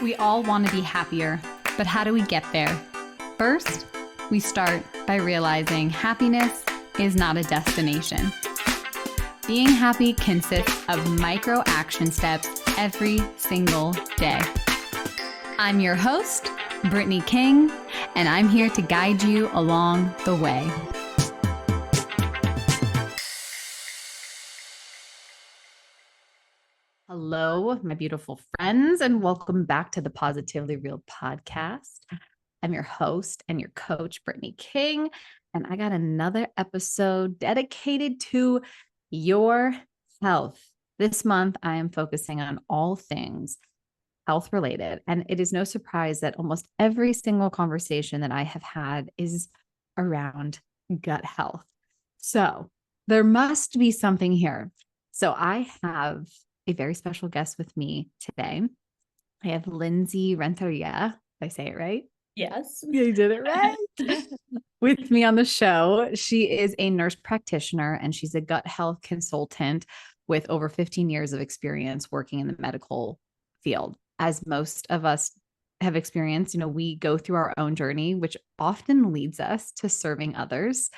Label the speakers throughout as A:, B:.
A: We all want to be happier, but how do we get there? First, we start by realizing happiness is not a destination. Being happy consists of micro action steps every single day. I'm your host, Brittany King, and I'm here to guide you along the way. Hello, my beautiful friends, and welcome back to the Positively Real podcast. I'm your host and your coach, Brittany King, and I got another episode dedicated to your health. This month, I am focusing on all things health related, and it is no surprise that almost every single conversation that I have had is around gut health. So there must be something here. So I have a very special guest with me today. I have Lindsey Renteria. Did I say it right?
B: Yes.
A: You did it right. With me on the show. She is a nurse practitioner and she's a gut health consultant with over 15 years of experience working in the medical field. As most of us have experienced, we go through our own journey, which often leads us to serving others.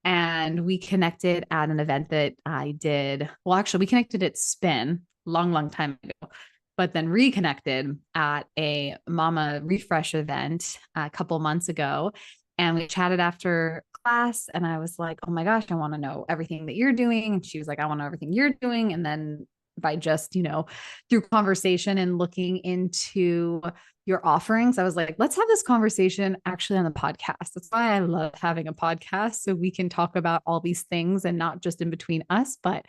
A: And we connected at an event that I did. Well, actually, we connected at Spin long time ago, but then reconnected at a Mama Refresh event a couple months ago. And we chatted after class. And I was like, oh my gosh, I want to know everything that you're doing. And she was like, I want to know everything you're doing. And then by just, through conversation and looking into your offerings, I was like, let's have this conversation actually on the podcast. That's why I love having a podcast. So we can talk about all these things and not just in between us, but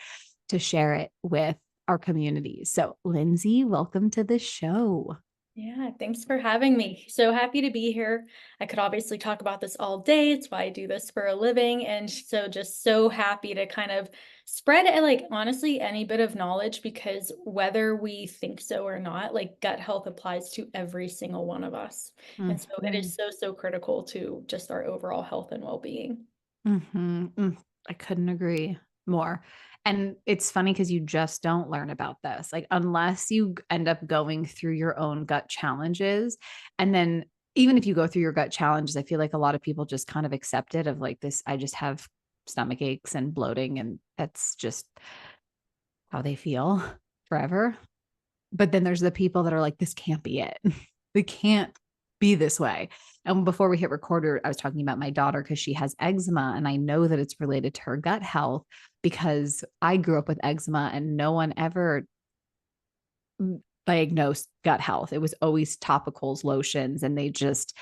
A: to share it with our communities. So Lindsey, welcome to the show.
B: Yeah, thanks for having me. So happy to be here. I could obviously talk about this all day. It's why I do this for a living. And so just so happy to kind of spread honestly, any bit of knowledge, because whether we think so or not, gut health applies to every single one of us. And so it is so critical to just our overall health and well-being.
A: I couldn't agree more. And it's funny because you just don't learn about this, like, unless you end up going through your own gut challenges. And then even if you go through your gut challenges, I feel like a lot of people just kind of accept it of like this, I just have stomach aches and bloating, and that's just how they feel forever. But then there's the people that are like, this can't be it. It can't be this way. And before we hit recorder, I was talking about my daughter because she has eczema, and I know that it's related to her gut health because I grew up with eczema and no one ever diagnosed gut health. It was always topicals, lotions, and they just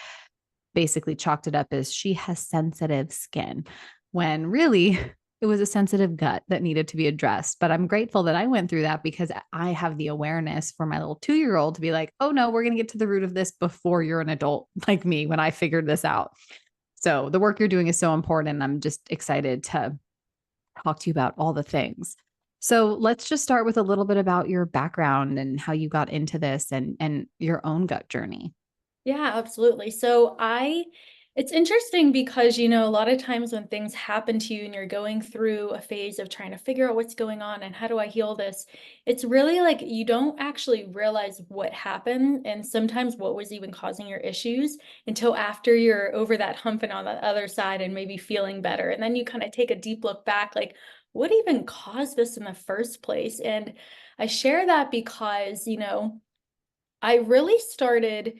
A: basically chalked it up as she has sensitive skin, when really it was a sensitive gut that needed to be addressed. But I'm grateful that I went through that because I have the awareness for my little 2-year-old to be like, oh no, we're going to get to the root of this before you're an adult like me, when I figured this out. So the work you're doing is so important. And I'm just excited to talk to you about all the things. So let's just start with a little bit about your background and how you got into this and your own gut journey.
B: Yeah, absolutely. It's interesting because, a lot of times when things happen to you and you're going through a phase of trying to figure out what's going on and how do I heal this, it's really like you don't actually realize what happened and sometimes what was even causing your issues until after you're over that hump and on the other side and maybe feeling better. And then you kind of take a deep look back, like, what even caused this in the first place? And I share that because, I really started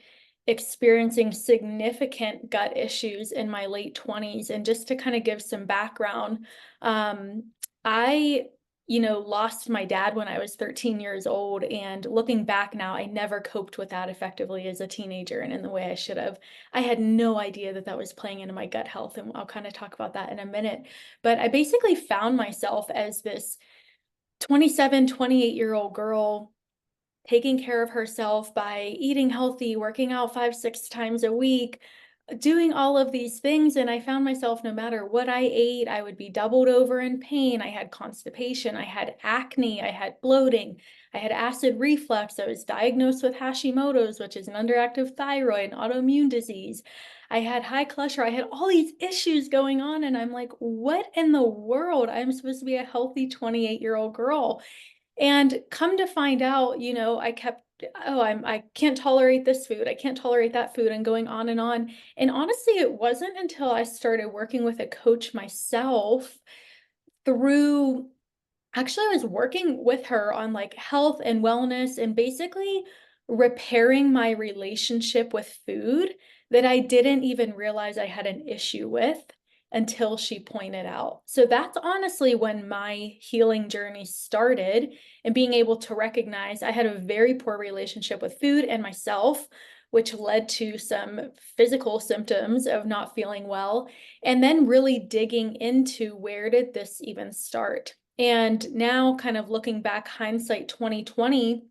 B: experiencing significant gut issues in my late 20s. And just to kind of give some background, I, lost my dad when I was 13 years old. And looking back now, I never coped with that effectively as a teenager and in the way I should have. I had no idea that that was playing into my gut health. And I'll kind of talk about that in a minute. But I basically found myself as this 27, 28-year-old girl taking care of herself by eating healthy, working out 5, 6 times a week, doing all of these things. And I found myself, no matter what I ate, I would be doubled over in pain. I had constipation, I had acne, I had bloating, I had acid reflux. I was diagnosed with Hashimoto's, which is an underactive thyroid and autoimmune disease. I had high cholesterol. I had all these issues going on. And I'm like, what in the world? I'm supposed to be a healthy 28-year-old girl. And come to find out, I kept oh, I can't tolerate this food. I can't tolerate that food, and going on and on. And honestly, it wasn't until I started working with a coach myself through actually, I was working with her on like health and wellness and basically repairing my relationship with food that I didn't even realize I had an issue with until she pointed out. So that's honestly when my healing journey started, and being able to recognize I had a very poor relationship with food and myself, which led to some physical symptoms of not feeling well, and then really digging into where did this even start. And now, kind of looking back, hindsight 2020,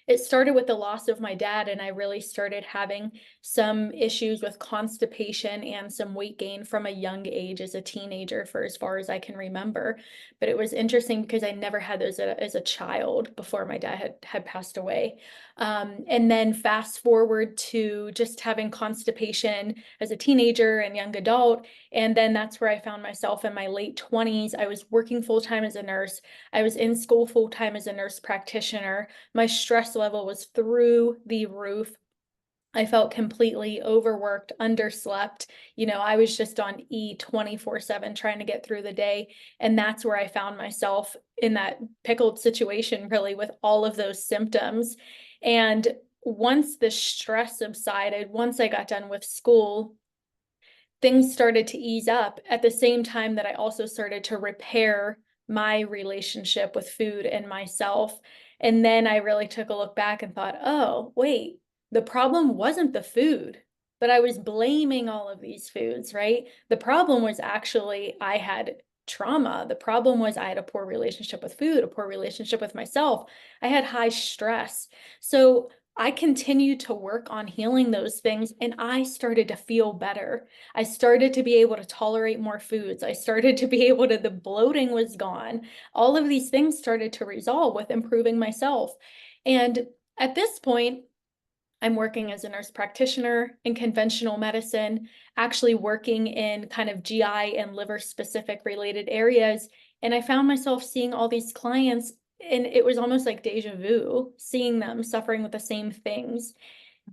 B: it started with the loss of my dad, and I really started having some issues with constipation and some weight gain from a young age as a teenager for as far as I can remember. But it was interesting because I never had those as a child before my dad had passed away. And then fast forward to just having constipation as a teenager and young adult. And then that's where I found myself in my late 20s. I was working full time as a nurse. I was in school full time as a nurse practitioner. My stress level was through the roof. I felt completely overworked, underslept. I was just on E 24/7 trying to get through the day. And that's where I found myself in that pickled situation, really, with all of those symptoms. And once the stress subsided, once I got done with school, things started to ease up at the same time that I also started to repair my relationship with food and myself. And then I really took a look back and thought, oh, wait, the problem wasn't the food, but I was blaming all of these foods, right? The problem was actually I had trauma. The problem was I had a poor relationship with food, a poor relationship with myself. I had high stress. So I continued to work on healing those things, and I started to feel better. I started to be able to tolerate more foods. I started to be able to, the bloating was gone. All of these things started to resolve with improving myself. And at this point, I'm working as a nurse practitioner in conventional medicine, actually working in kind of GI and liver specific related areas. And I found myself seeing all these clients, and it was almost like deja vu, seeing them suffering with the same things.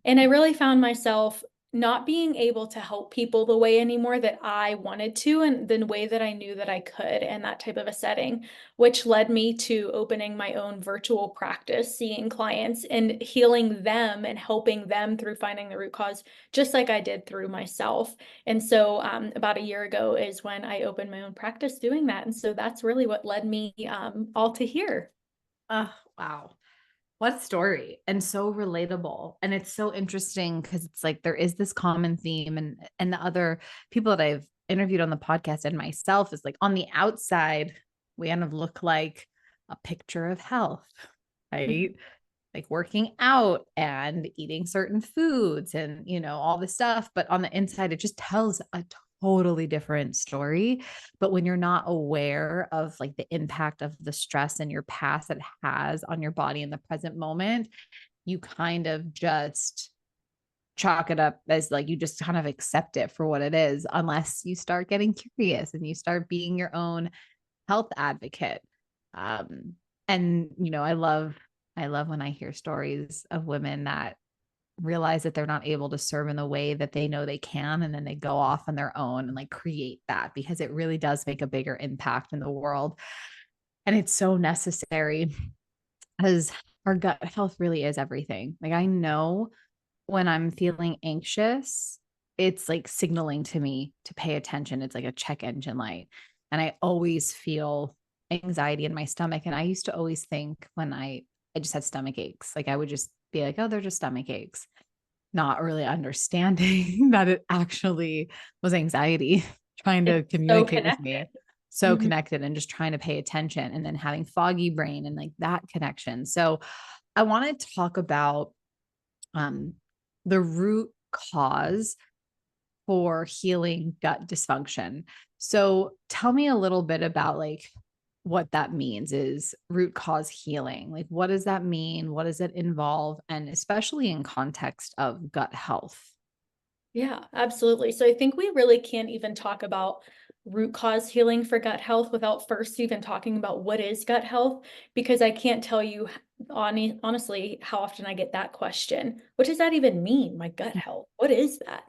B: And I really found myself not being able to help people the way anymore that I wanted to, and the way that I knew that I could in that type of a setting, which led me to opening my own virtual practice, seeing clients and healing them and helping them through finding the root cause, just like I did through myself. And so about a year ago is when I opened my own practice doing that. And so that's really what led me all to here.
A: Oh, wow. What story, and so relatable. And it's so interesting because it's like there is this common theme, and the other people that I've interviewed on the podcast and myself is like on the outside, we kind of look like a picture of health, right? Like working out and eating certain foods and, all this stuff. But on the inside, it just tells a totally different story. But when you're not aware of like the impact of the stress in your past that has on your body in the present moment, you kind of just chalk it up as like you just kind of accept it for what it is, unless you start getting curious and you start being your own health advocate. And I love when I hear stories of women that realize that they're not able to serve in the way that they know they can, and then they go off on their own and like create that, because it really does make a bigger impact in the world. And it's so necessary, because our gut health really is everything. Like I know when I'm feeling anxious, it's like signaling to me to pay attention. It's like a check engine light. And I always feel anxiety in my stomach. And I used to always think when I just had stomach aches, like I would just be like, oh, they're just stomach aches, not really understanding that it actually was anxiety trying to
B: It's so
A: communicate with
B: connected.
A: me. So
B: Mhm.
A: connected, and just trying to pay attention, and then having foggy brain and like that connection. So I want to talk about um, the root cause for healing gut dysfunction. So tell me a little bit about like what that means, is root cause healing. Like what does that mean? What does it involve? And especially in context of gut health.
B: Yeah, absolutely. So I think we really can't even talk about root cause healing for gut health without first even talking about what is gut health, because I can't tell you honestly how often I get that question. What does that even mean? My gut health. What is that?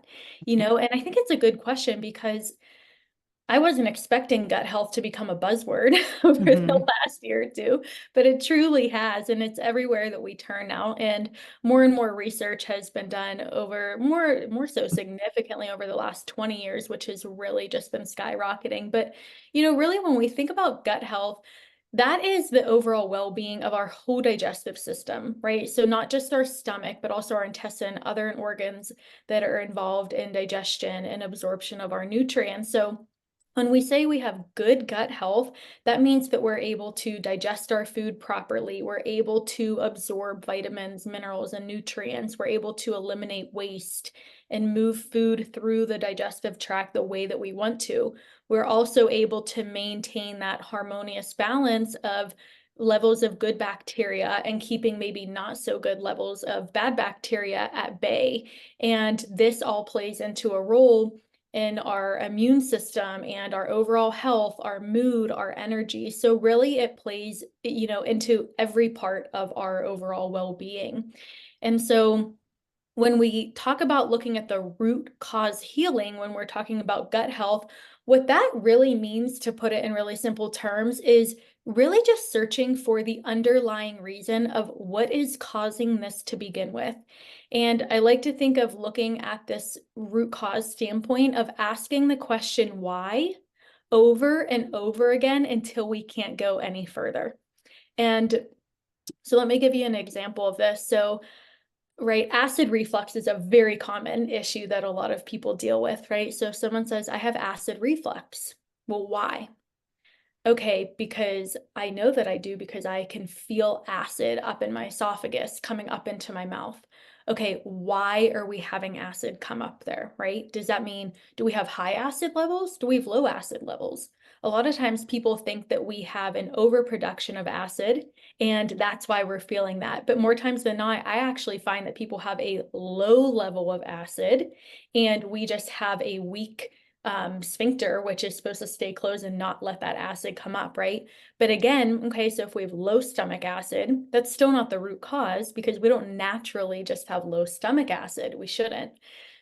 B: And I think it's a good question because I wasn't expecting gut health to become a buzzword over the last year or two, but it truly has, and it's everywhere that we turn now. And more research has been done over more so significantly over the last 20 years, which has really just been skyrocketing. But really when we think about gut health, that is the overall well-being of our whole digestive system, right? So not just our stomach, but also our intestine, other organs that are involved in digestion and absorption of our nutrients. So when we say we have good gut health, that means that we're able to digest our food properly. We're able to absorb vitamins, minerals, and nutrients. We're able to eliminate waste and move food through the digestive tract the way that we want to. We're also able to maintain that harmonious balance of levels of good bacteria and keeping maybe not so good levels of bad bacteria at bay. And this all plays into a role in our immune system and our overall health, our mood, our energy. So really it plays, into every part of our overall well-being. And so when we talk about looking at the root cause healing, when we're talking about gut health, what that really means, to put it in really simple terms, is really just searching for the underlying reason of what is causing this to begin with. And I like to think of looking at this root cause standpoint of asking the question why over and over again until we can't go any further. And so let me give you an example of this. So right, acid reflux is a very common issue that a lot of people deal with, right? So if someone says, I have acid reflux, well, why? Okay, because I know that I do because I can feel acid up in my esophagus coming up into my mouth. Okay, why are we having acid come up there, right? Does that mean, do we have high acid levels? Do we have low acid levels? A lot of times people think that we have an overproduction of acid and that's why we're feeling that. But more times than not, I actually find that people have a low level of acid and we just have a weak sphincter, which is supposed to stay closed and not let that acid come up, right? But again, okay, so if we have low stomach acid, that's still not the root cause because we don't naturally just have low stomach acid. We shouldn't.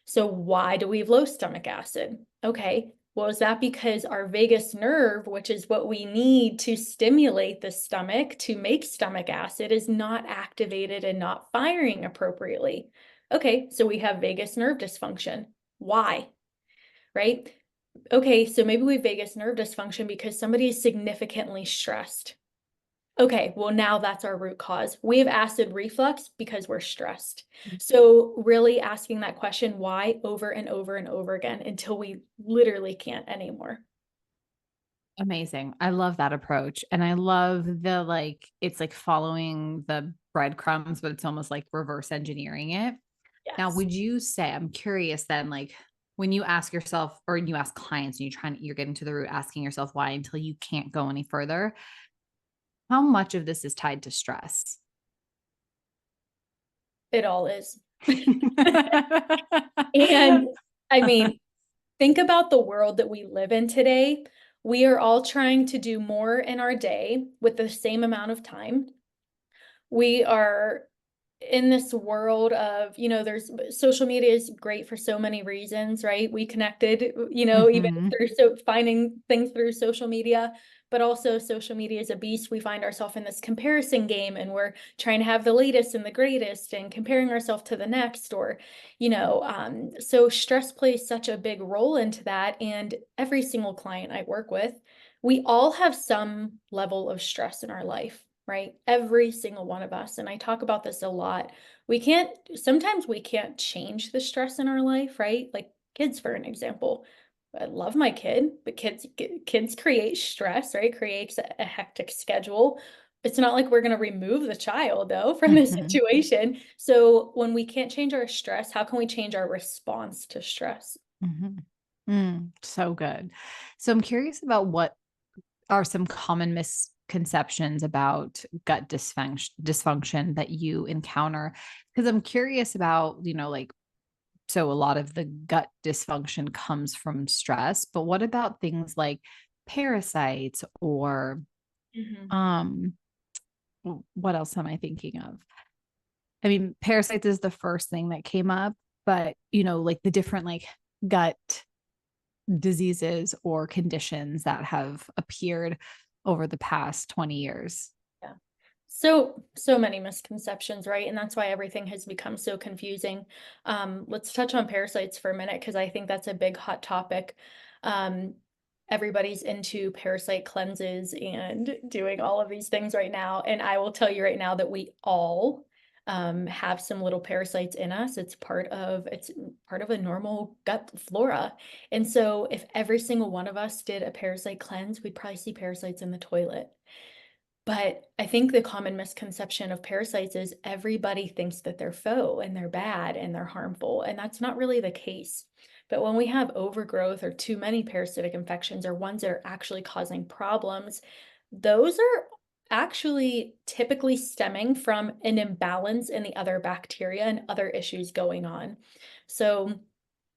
B: So why do we have low stomach acid? Okay, well, is that because our vagus nerve, which is what we need to stimulate the stomach to make stomach acid, is not activated and not firing appropriately? Okay, so we have vagus nerve dysfunction. Why? Right? Okay, so maybe we have vagus nerve dysfunction because somebody is significantly stressed. Okay, well, now that's our root cause. We have acid reflux because we're stressed. So really asking that question, why, over and over and over again until we literally can't anymore.
A: Amazing. I love that approach. And I love it's like following the breadcrumbs, but it's almost like reverse engineering it. Now,
B: Yes.
A: would you say, I'm curious then, like when you ask yourself or you ask clients and you're getting to the root, asking yourself why until you can't go any further, how much of this is tied to stress?
B: It all is. And I mean, think about the world that we live in today. We are all trying to do more in our day with the same amount of time. We are in this world of, there's social media is great for so many reasons, right? We connected, even
A: Mhm.
B: through finding things through social media, but also social media is a beast. We find ourselves in this comparison game and we're trying to have the latest and the greatest and comparing ourselves to the next, or, so stress plays such a big role into that. And every single client I work with, we all have some level of stress in our life, right? Every single one of us. And I talk about this a lot. Sometimes we can't change the stress in our life, right? Like kids, for an example. I love my kid, but kids create stress, right? Creates a hectic schedule. It's not like we're going to remove the child though from the
A: Mhm.
B: situation. So when we can't change our stress, how can we change our response to stress?
A: Mhm. So good. So I'm curious about what are some common misconceptions about gut dysfunction that you encounter? Because I'm curious about, like So a lot of the gut dysfunction comes from stress. But what about things like parasites or
B: Mhm.
A: um what else am I thinking of? I mean, parasites is the first thing that came up, but like the different like gut diseases or conditions that have appeared over the past 20 years.
B: Yeah. So many misconceptions, right? And that's why everything has become so confusing. Let's touch on parasites for a minute because I think that's a big hot topic. Um, Everybody's into parasite cleanses and doing all of these things right now. And I will tell you right now that we all have some little parasites in us. It's part of a normal gut flora. And so if every single one of us did a parasite cleanse, we'd probably see parasites in the toilet. But I think the common misconception of parasites is everybody thinks that they're foe and they're bad and they're harmful, and that's not really the case. But when we have overgrowth or too many parasitic infections or ones that are actually causing problems, those are actually typically stemming from an imbalance in the other bacteria and other issues going on. So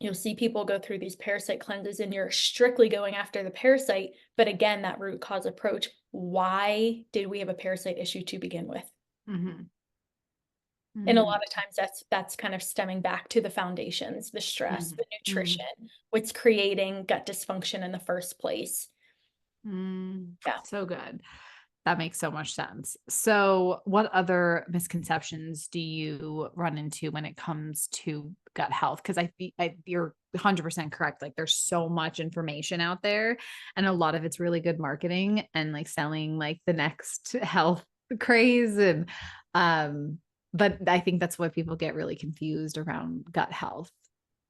B: you'll see people go through these parasite cleanses and you're strictly going after the parasite. But again, that root cause approach, why did we have a parasite issue to begin with?
A: Mm-hmm.
B: And a
A: Mm-hmm.
B: lot of times that's kind of stemming back to the foundations, the stress, the
A: Mm-hmm.
B: nutrition, what's creating gut dysfunction in the first place. Yeah.
A: So good. That makes so much sense. So, what other misconceptions do you run into when it comes to gut health? Because you're 100% correct. Like, there's so much information out there, and a lot of it's really good marketing and like selling like the next health craze. And, but I think that's why people get really confused around gut health.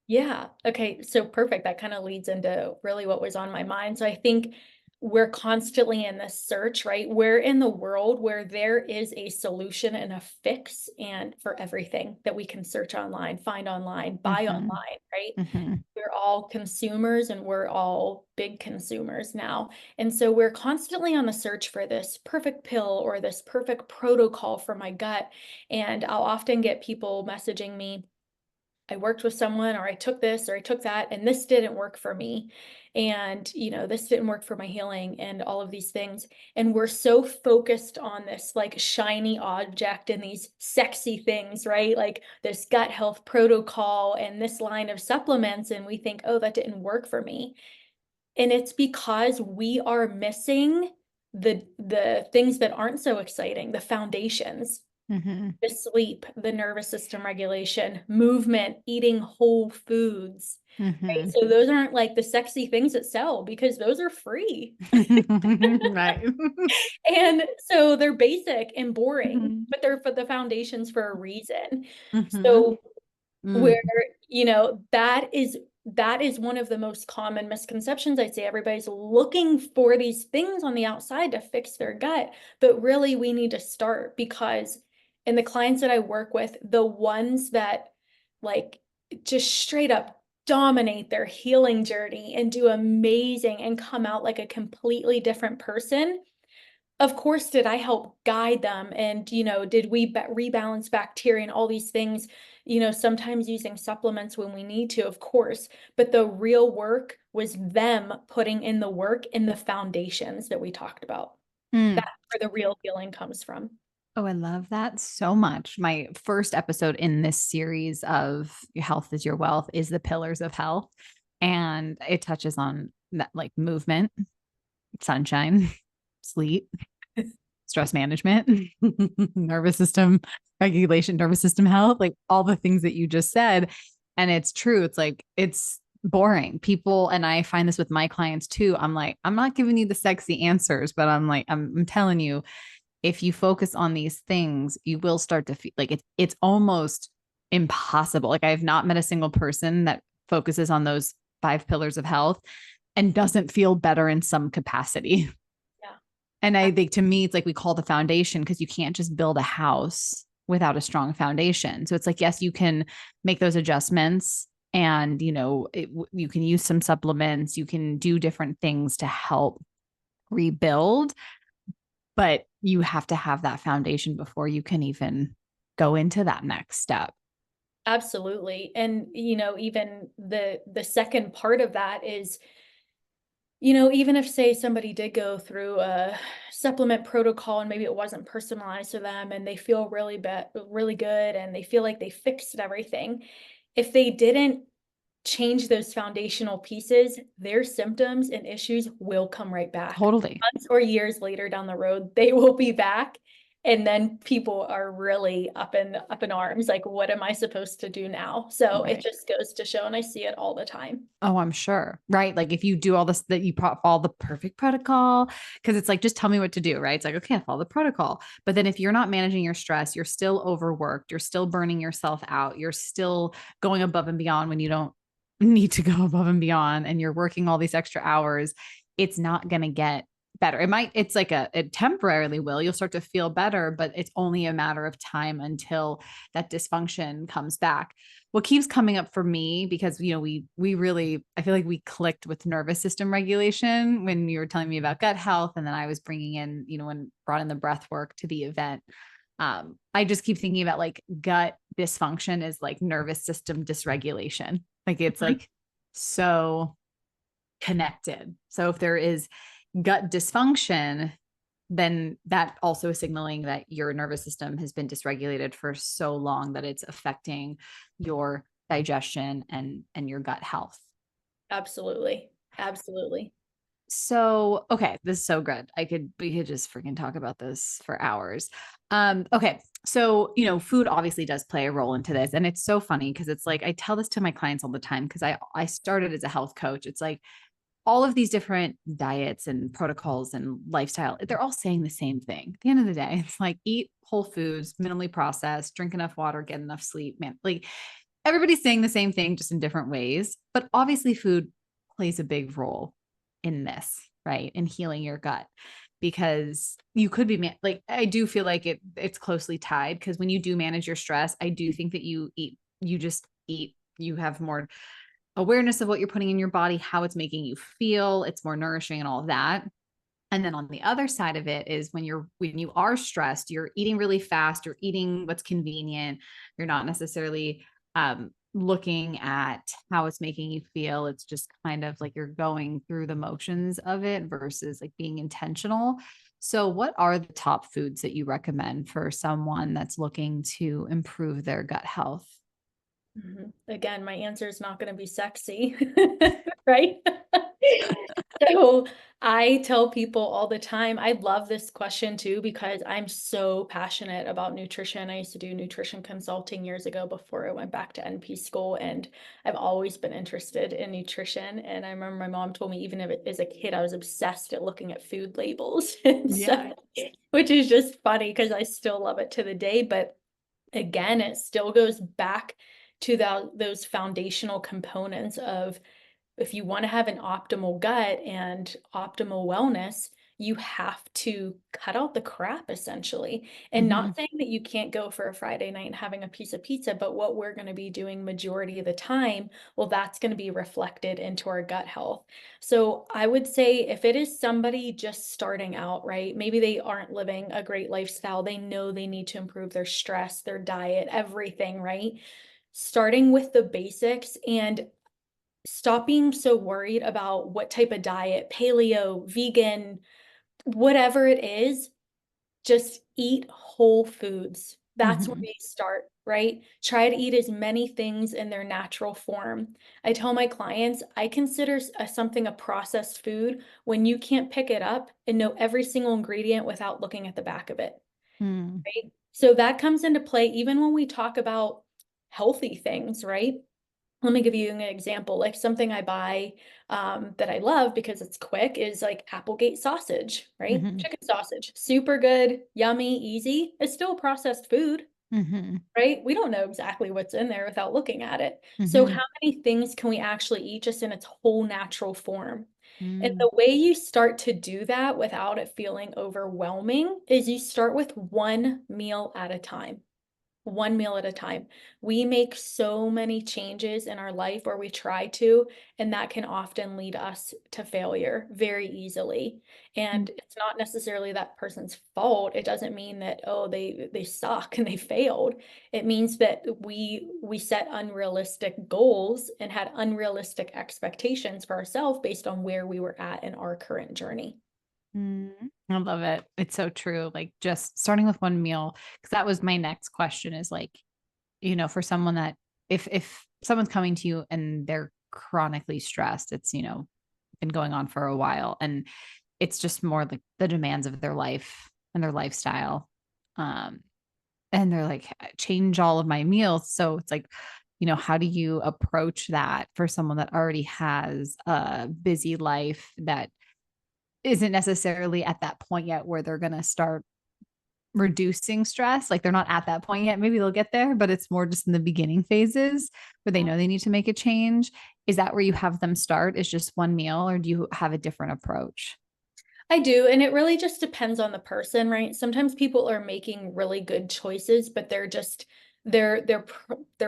B: Yeah. Okay. So perfect. That kind of leads into really what was on my mind. So I think we're constantly in this search, right? We're in the world where there is a solution and a fix and for everything that we can search online, find online, buy
A: Mm-hmm.
B: online, right?
A: Mm-hmm.
B: We're all consumers and we're all big consumers now. And so we're constantly on the search for this perfect pill or this perfect protocol for my gut. And I'll often get people messaging me, I worked with someone, or I took this, or I took that, and this didn't work for me. And, this didn't work for my healing, and all of these things. And we're so focused on this like shiny object and these sexy things, right? Like this gut health protocol and this line of supplements. And we think, oh, that didn't work for me. And it's because we are missing the things that aren't so exciting, the foundations,
A: Mm-hmm.
B: the sleep, the nervous system regulation, movement, eating whole foods, right?
A: Mm-hmm.
B: So those aren't like the sexy things that sell because those are free.
A: Right.
B: And so they're basic and boring,
A: Mhm.
B: but they're for the foundations for a reason.
A: Mhm.
B: So
A: Mm.
B: where, that is one of the most common misconceptions. I'd say everybody's looking for these things on the outside to fix their gut, but really we need to start because in the clients that I work with, the ones that like just straight up dominate their healing journey and do amazing and come out like a completely different person, of course, did I help guide them? And, did we rebalance bacteria and all these things, sometimes using supplements when we need to, of course. But the real work was them putting in the work in the foundations that we talked about.
A: Mm.
B: That's where the real healing comes from.
A: Oh, I love that so much. My first episode in this series of Your Health is Your Wealth is the pillars of health. And it touches on that like movement, sunshine, sleep, stress management, nervous system regulation, nervous system health, like all the things that you just said. And it's true. It's like, it's boring. People, and I find this with my clients too. I'm like, I'm not giving you the sexy answers, but I'm like, I'm telling you, if you focus on these things, you will start to feel like it's almost impossible. Like I have not met a single person that focuses on those 5 pillars of health and doesn't feel better in some capacity.
B: Yeah.
A: And I think to me, it's like we call the foundation because you can't just build a house without a strong foundation. So it's like, yes, you can make those adjustments and, you can use some supplements, you can do different things to help rebuild, but you have to have that foundation before you can even go into that next step.
B: Absolutely. And, even the second part of that is, even if say somebody did go through a supplement protocol and maybe it wasn't personalized to them and they feel really good and they feel like they fixed everything, if they didn't change those foundational pieces, their symptoms and issues will come right back.
A: Totally.
B: Months or years later down the road, they will be back. And then people are really up in arms, like, what am I supposed to do now? So it
A: Right.
B: just goes to show, and I see it all the time.
A: Oh, I'm sure. Right. Like if you do all this, that you follow the perfect protocol, because it's like, just tell me what to do. Right. It's like, okay, I follow the protocol. But then if you're not managing your stress, you're still overworked, you're still burning yourself out, you're still going above and beyond when you don't need to go above and beyond, and you're working all these extra hours, it's not going to get better. It's like it temporarily will. You'll start to feel better, but it's only a matter of time until that dysfunction comes back. What keeps coming up for me, because we really, I feel like we clicked with nervous system regulation when you were telling me about gut health, and then I was bringing in, when brought in the breath work to the event. I just keep thinking about like gut dysfunction is like nervous system dysregulation. Like it's
B: Mhm.
A: like so connected. So if there is gut dysfunction, then that also is signaling that your nervous system has been dysregulated for so long that it's affecting your digestion and your gut health.
B: Absolutely. Absolutely.
A: So, okay, this is so good. We could just freaking talk about this for hours. Okay. So, food obviously does play a role into this. And it's so funny because it's like I tell this to my clients all the time because I started as a health coach. It's like all of these different diets and protocols and lifestyle, they're all saying the same thing. At the end of the day, it's like eat whole foods, minimally processed, drink enough water, get enough sleep, man. Like everybody's saying the same thing, just in different ways. But obviously, food plays a big role in this, right? In healing your gut. Because you could be like, I do feel like it's closely tied, because when you do manage your stress, I do think that you just eat, you have more awareness of what you're putting in your body, how it's making you feel, it's more nourishing and all of that. And then on the other side of it is when you are stressed, you're eating really fast, you're eating what's convenient, you're not necessarily looking at how it's making you feel. It's just kind of like you're going through the motions of it versus like being intentional. So, what are the top foods that you recommend for someone that's looking to improve their gut health?
B: Again, my answer is not going to be sexy, right? So I tell people all the time, I love this question too, because I'm so passionate about nutrition. I used to do nutrition consulting years ago before I went back to NP school, and I've always been interested in nutrition. And I remember my mom told me, even as a kid, I was obsessed at looking at food labels and
A: Yeah.
B: stuff, which is just funny because I still love it to the day. But again, it still goes back to those foundational components of, if you want to have an optimal gut and optimal wellness, you have to cut out the crap essentially. And
A: Mm-hmm.
B: not saying that you can't go for a Friday night and having a piece of pizza, but what we're going to be doing majority of the time, well, that's going to be reflected into our gut health. So I would say if it is somebody just starting out, right? Maybe they aren't living a great lifestyle. They know they need to improve their stress, their diet, everything, right? Starting with the basics and stop being so worried about what type of diet, paleo, vegan, whatever it is, just eat whole foods. That's where
A: Mm-hmm.
B: you start, right? Try to eat as many things in their natural form. I tell my clients, I consider something a processed food when you can't pick it up and know every single ingredient without looking at the back of it,
A: Mm-hmm.
B: right? So that comes into play even when we talk about healthy things, right? Let me give you an example. Like something I buy that I love because it's quick is like Applegate sausage, right?
A: Mm-hmm.
B: Chicken sausage, super good, yummy, easy. It's still processed food,
A: Mm-hmm.
B: right? We don't know exactly what's in there without looking at it. So
A: Mm-hmm.
B: how many things can we actually eat just in its whole natural form? And
A: Mm-hmm.
B: the way you start to do that without it feeling overwhelming is you start with one meal at a time. one meal at a time. We make so many changes in our life, or we try to, and that can often lead us to failure very easily.
A: Mm.
B: And it's not necessarily that person's fault. It doesn't mean that, oh, they suck and they failed. It means that we set unrealistic goals and had unrealistic expectations for ourselves based on where we were at in our current journey.
A: Mm. I love it. It's so true. Like just starting with one meal, because that was my next question is like, for someone that if someone's coming to you and they're chronically stressed, it's, been going on for a while and it's just more like the demands of their life and their lifestyle. Um, and they're like, change all of my meals. So it's like, how do you approach that for someone that already has a busy life that isn't necessarily at that point yet where they're going to start reducing stress? Like they're not at that point yet. Maybe they'll get there, but it's more just in the beginning phases where they know they need to make a change. Is that where you have them start? Is just one meal, or do you have a different approach?
B: I do, and it really just depends on the person, right? Sometimes people are making really good choices, but they're just their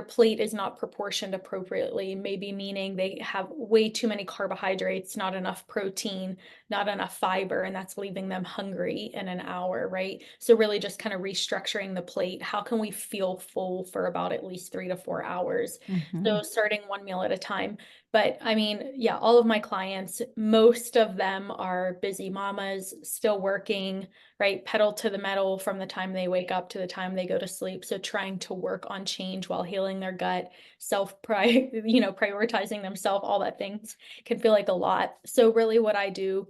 B: plate is not proportioned appropriately, maybe meaning they have way too many carbohydrates, not enough protein, not enough fiber, and that's leaving them hungry in an hour, right? So really just kind of restructuring the plate. How can we feel full for about at least 3 to 4 hours?
A: Mm-hmm.
B: So starting one meal at a time. But I mean, yeah, all of my clients, most of them are busy mamas, still working, right? Pedal to the metal from the time they wake up to the time they go to sleep. So trying to work on change while healing their gut, prioritizing themselves, all that things can feel like a lot. So really what I do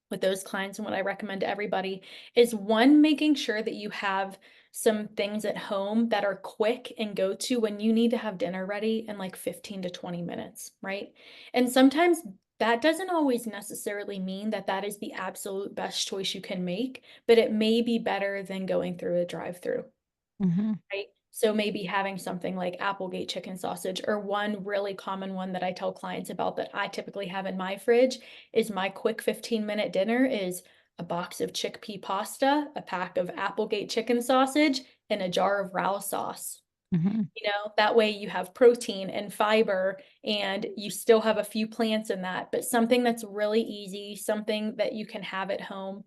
B: with those clients and what I recommend to everybody is one, making sure that you have some things at home that are quick and go to when you need to have dinner ready in like 15 to 20 minutes, right? And sometimes that doesn't always necessarily mean that that is the absolute best choice you can make, but it may be better than going through a drive-through.
A: Mm-hmm.
B: Right? So maybe having something like Applegate chicken sausage, or one really common one that I tell clients about that I typically have in my fridge is my quick 15-minute dinner is a box of chickpea pasta, a pack of Applegate chicken sausage, and a jar of Rao sauce.
A: Mm-hmm.
B: That way you have protein and fiber and you still have a few plants in that, but something that's really easy, something that you can have at home.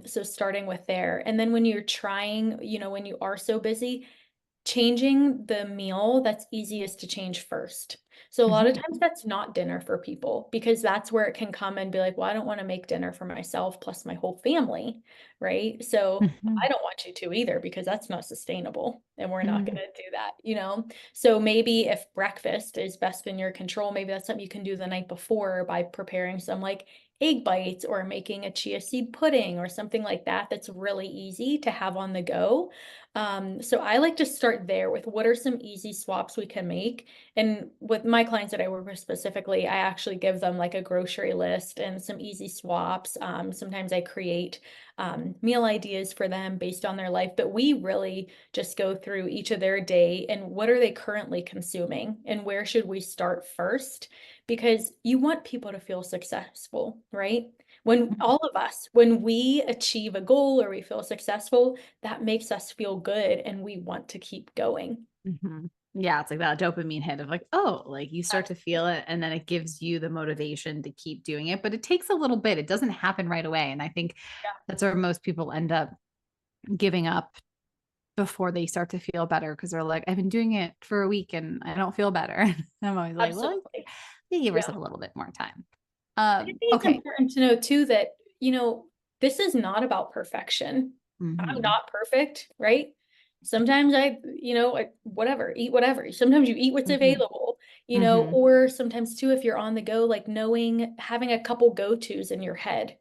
B: So starting with there. And then when you're trying, when you are so busy, changing the meal that's easiest to change first. So a lot of
A: Mm-hmm.
B: times that's not dinner for people because that's where it can come and be like, well, I don't want to make dinner for myself plus my whole family, right? So
A: Mm-hmm.
B: I don't want you to either because that's not sustainable and we're not
A: Mm-hmm.
B: going to do that. So maybe if breakfast is best in your control, maybe that's something you can do the night before by preparing some like egg bites or making a chia seed pudding or something like that that's really easy to have on the go. So I like to start there with what are some easy swaps we can make. And with my clients that I work with specifically, I actually give them like a grocery list and some easy swaps. Sometimes I create meal ideas for them based on their life, but we really just go through each of their day and what are they currently consuming and where should we start first? Because you want people to feel successful, right? When all of us, when we achieve a goal or we feel successful, that makes us feel good and we want to keep going.
A: Mm-hmm. Yeah, it's like that dopamine hit of like, oh, like you start to feel it and then it gives you the motivation to keep doing it. But it takes a little bit. It doesn't happen right away. And I think
B: Yeah,
A: that's where most people end up giving up before they start to feel better because they're like, I've been doing it for a week and I don't feel better. And I'm always like, well,
B: absolutely.
A: you give
B: Yeah.
A: yourself a little bit more time.
B: I think it's
A: Okay.
B: important to know too that, this is not about perfection. I'm
A: Mm-hmm.
B: not perfect, right? Sometimes whatever, eat whatever. Sometimes you eat what's
A: Mm-hmm.
B: available,
A: Mm-hmm.
B: or sometimes too, if you're on the go, like knowing, having a couple go-tos in your head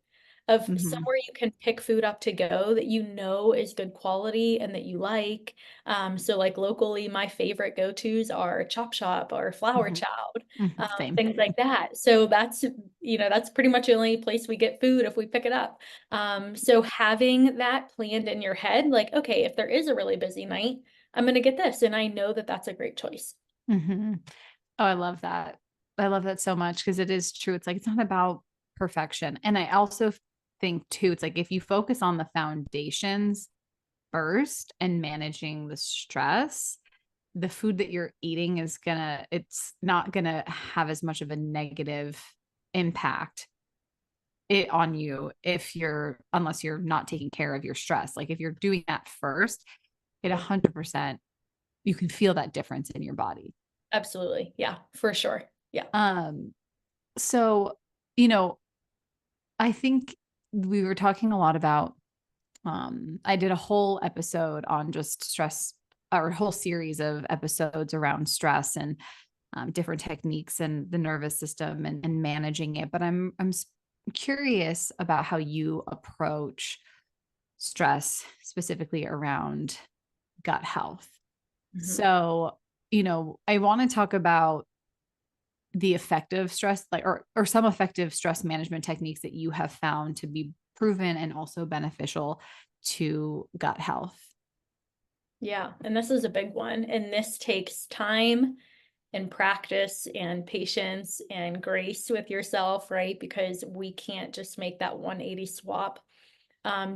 B: of
A: Mm-hmm.
B: somewhere you can pick food up to go that you know is good quality and that you like. So like locally, my favorite go-tos are Chop Shop or Flower
A: Mm-hmm.
B: Child,
A: Mm-hmm. Same.
B: things like that. So that's pretty much the only place we get food if we pick it up. So having that planned in your head, like, okay, if there is a really busy night, I'm going to get this. And I know that that's a great choice.
A: Mm-hmm. Oh, I love that. I love that so much because it is true. It's like it's not about perfection. And I also think too, it's like if you focus on the foundations, first and managing the stress, the food that you're eating it's not gonna have as much of a negative impact on you unless you're not taking care of your stress. Like if you're doing that first, it 100%, you can feel that difference in your body.
B: Absolutely. Yeah, for sure. Yeah.
A: So, I think we were talking a lot about, I did a whole episode on just stress, or a whole series of episodes around stress and different techniques and the nervous system and managing it. But I'm curious about how you approach stress, specifically around gut health.
B: Mhm.
A: So, I want to talk about the effective stress, like, or some effective stress management techniques that you have found to be proven and also beneficial to gut health.
B: Yeah, and this is a big one. And this takes time and practice and patience and grace with yourself, right? Because we can't just make that 180 swap.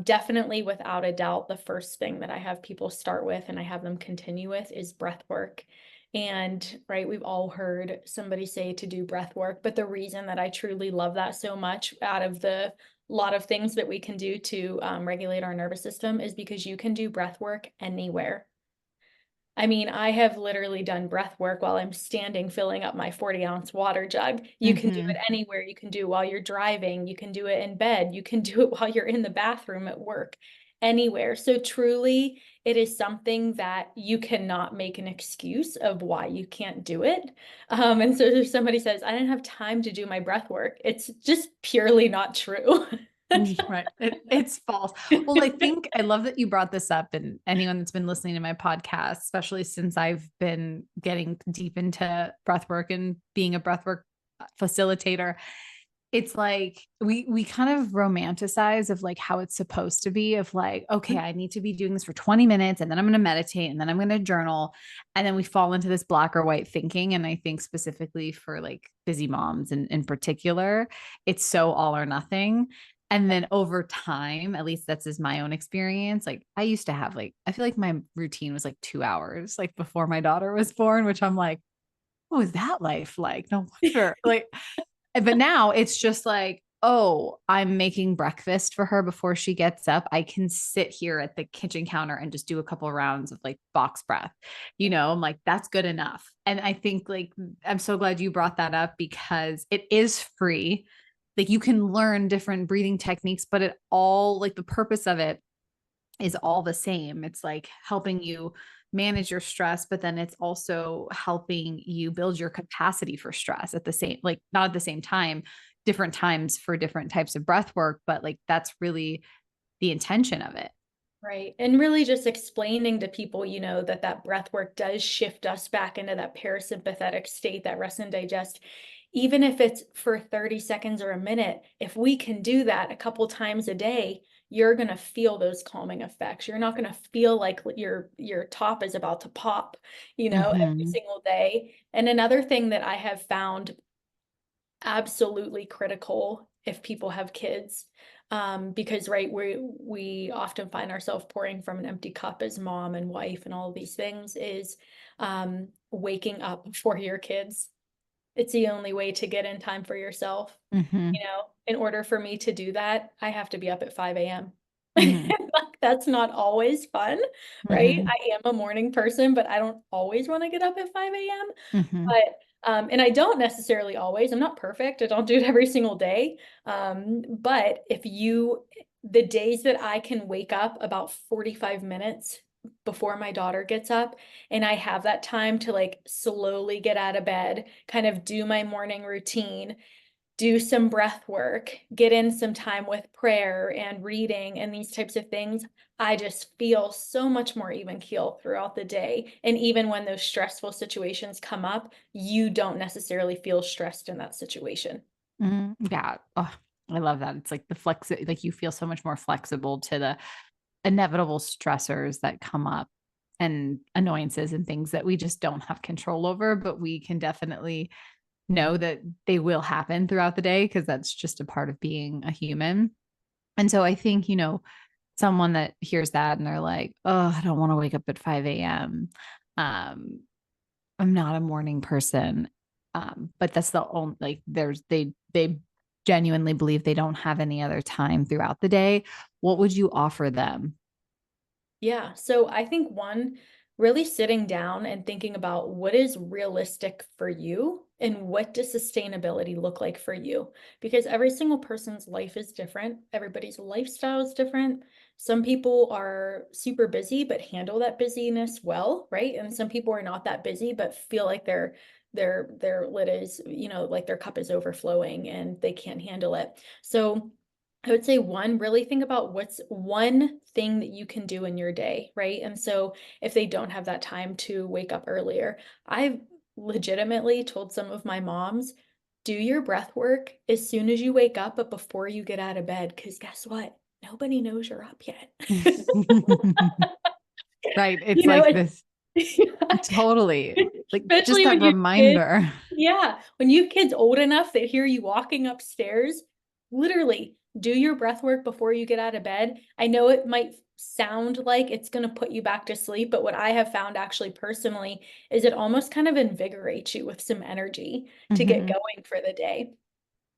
B: Definitely, without a doubt, the first thing that I have people start with and I have them continue with is breath work. And right, we've all heard somebody say to do breath work, but the reason that I truly love that so much out of the lot of things that we can do to regulate our nervous system is because you can do breath work anywhere. I mean, I have literally done breath work while I'm standing filling up my 40-ounce water jug. You can do it
A: Mm-hmm.
B: anywhere. You can do it while you're driving. You can do it in bed. You can do it while you're in the bathroom at work, anywhere. So truly, it is something that you cannot make an excuse of why you can't do it. And so if somebody says, I didn't have time to do my breath work, it's just purely not true.
A: Right. It's false. Well, I think I love that you brought this up, and anyone that's been listening to my podcast, especially since I've been getting deep into breath work and being a breathwork facilitator, it's like we kind of romanticize of like how it's supposed to be, of like, okay, I need to be doing this for 20 minutes and then I'm going to meditate and then I'm going to journal. And then we fall into this black or white thinking. And I think specifically for like busy moms and in particular, it's so all or nothing. And then over time, at least that's my own experience. Like I used to have like, I feel like my routine was like 2 hours, like before my daughter was born, which I'm like, what was that life like? No wonder. Like, but now it's just like, oh, I'm making breakfast for her before she gets up. I can sit here at the kitchen counter and just do a couple of rounds of like box breath. I'm like, that's good enough. And I think like, I'm so glad you brought that up because it is free. Like you can learn different breathing techniques, but it all, like, the purpose of it is all the same. It's like helping you manage your stress, but then it's also helping you build your capacity for stress at the same, like not at the same time, different times for different types of breath work, but like that's really the intention of it.
B: Right. And really just explaining to people, that that breath work does shift us back into that parasympathetic state, that rest and digest. Even if it's for 30 seconds or a minute, if we can do that a couple times a day, you're going to feel those calming effects. You're not going to feel like your top is about to pop, every
A: Mm-hmm.
B: single day. And another thing that I have found absolutely critical if people have kids, because right, we often find ourselves pouring from an empty cup as mom and wife and all of these things, is waking up for your kids. It's the only way to get in time for yourself.
A: Mm-hmm.
B: In order for me to do that, I have to be up at 5 a.m.
A: Mm-hmm.
B: That's not always fun, right?
A: Mm-hmm.
B: I am a morning person, but I don't always want to get up at 5 a.m.
A: Mm-hmm.
B: But and I don't necessarily always. I'm not perfect. I don't do it every single day. But the days that I can wake up about 45 minutes before my daughter gets up, and I have that time to like slowly get out of bed, kind of do my morning routine, do some breath work, get in some time with prayer and reading and these types of things, I just feel so much more even keel throughout the day. And even when those stressful situations come up, you don't necessarily feel stressed in that situation.
A: Mm-hmm. Yeah. Oh, I love that. It's like like you feel so much more flexible to the inevitable stressors that come up and annoyances and things that we just don't have control over, but we can definitely know that they will happen throughout the day because that's just a part of being a human. And so I think, someone that hears that and they're like, oh, I don't want to wake up at 5 a.m. Um, I'm not a morning person. But that's the only, like, they genuinely believe they don't have any other time throughout the day. What would you offer them?
B: Yeah. So I think one, really sitting down and thinking about what is realistic for you and what does sustainability look like for you? Because every single person's life is different. Everybody's lifestyle is different. Some people are super busy but handle that busyness well, right? And some people are not that busy but feel like their lid is, like their cup is overflowing and they can't handle it. So I would say one, really think about what's one thing that you can do in your day, right? And so if they don't have that time to wake up earlier, I've legitimately told some of my moms, do your breath work as soon as you wake up, but before you get out of bed, because guess what? Nobody knows you're up yet.
A: Right. It's
B: You know,
A: like
B: it's
A: this totally, like, just
B: especially
A: that
B: when you kids,
A: reminder.
B: yeah, when you have kids old enough that hear you walking upstairs, literally do your breath work before you get out of bed. I know it might sound like it's going to put you back to sleep, but what I have found actually personally is it almost kind of invigorates you with some energy to get
A: Mhm,
B: going for the day.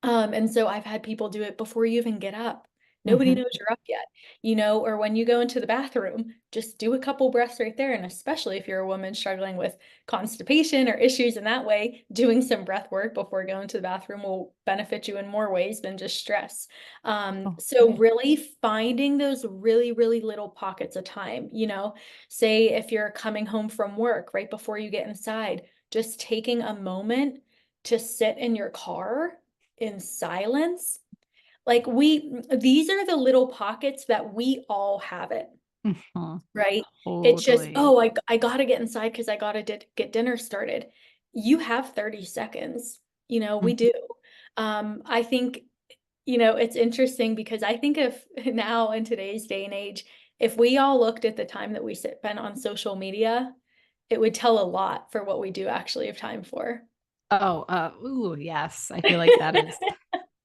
B: And so I've had people do it before you even get up. Nobody
A: mhm.
B: knows you're up yet, or when you go into the bathroom, just do a couple breaths right there. And especially if you're a woman struggling with constipation or issues in that way, doing some breath work before going to the bathroom will benefit you in more ways than just stress.
A: Oh,
B: So
A: yeah.
B: really finding those really, really little pockets of time, say if you're coming home from work right before you get inside, just taking a moment to sit in your car in silence. Like these are the little pockets that we all have it,
A: Mhm.
B: right? It's just,
A: Totally.
B: oh, I gotta get inside because I gotta get dinner started. You have 30 seconds, we
A: Mhm.
B: do. I think, it's interesting because I think if now in today's day and age, if we all looked at the time that we spend on social media, it would tell a lot for what we do actually have time for.
A: Oh, ooh, yes. I feel like that is